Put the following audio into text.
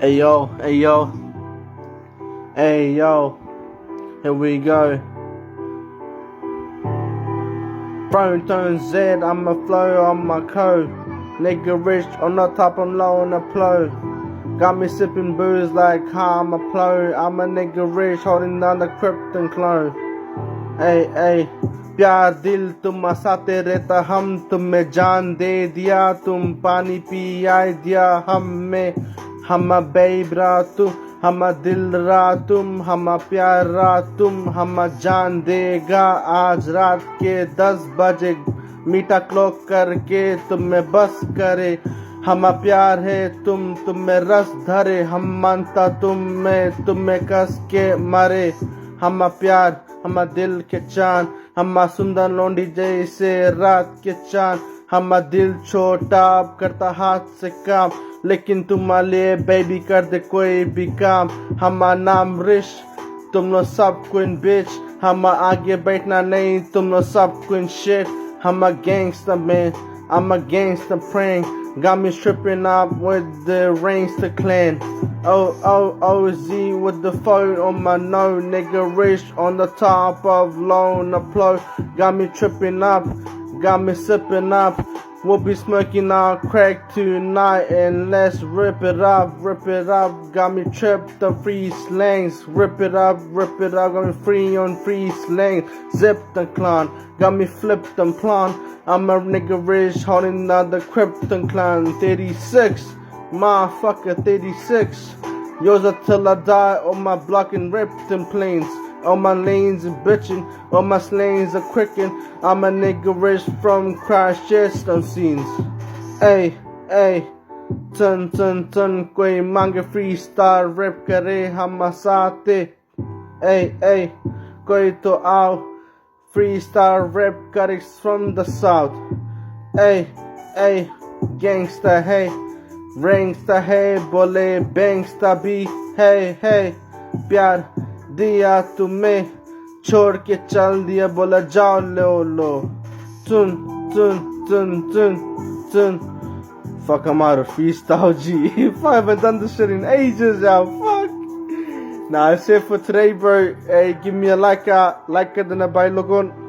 Hey yo, hey yo, here we go. Throne tone Z, I'm a flow on my code. Nigga rich on the top, I'm low on the plow. Got me sipping booze like how I'm a plow. I'm a nigga rich holding down the krypton clone. Hey, प्यार दिल तुम साथे रहता हम तुम्हें जान दे दिया तुम पानी पिया दिया हमें हम बेबरा तुम हम दिल रा तुम हम प्यार रा तुम हम जान देगा आज रात के 10 बजे मीठा क्लॉक करके तुम्हें बस करे हम प्यार है तुम्हें रस धरे हम मानता तुम्हें कस के मरे हम प्यार हम दिल के चांद हम सुंदर लौंडी जैसे रात के चांद हम दिल छोटा करता हाथ से काम लेकिन तुम्हारे लिए बेबी कर दे कोई भी काम हम नाम रिश तुम लोग सब क्वीन बिच हम आगे बैठना नहीं तुम लोग सब क्वीन शिट हम gangster man I'm a gangster praying got me stripping up with the rings to clan OZ with the phone on my nose nigga rich on the top of loan upload got me tripping up got me sipping up we'll be smoking our crack tonight and let's rip it up got me tripped the free slangs rip it up got me free on free slang zip the clan got me flipped and plan I'm a nigga rich holding down the krypton clan 36 motherfucker 36 yours till I die on my block and ripped in planes all my lanes and bitchin', all my slangs are quickin'. I'm a nigga rich from Christchurch on scenes. Ay, ton, कोई मांगे freestyle rap करे हम साथे. Ay, कोई तो आओ freestyle rap करे from the south. Ay, gangsta hey, rangsta hey, बोले bangsta भी hey, प्यार दिया तुम्हें छोड़ के चल दिया बोला जाओ लो tun fuck I'm out of freestyle G if I haven't done this shit in ages now fuck nah that's it for today bro hey give me a like then a bye look on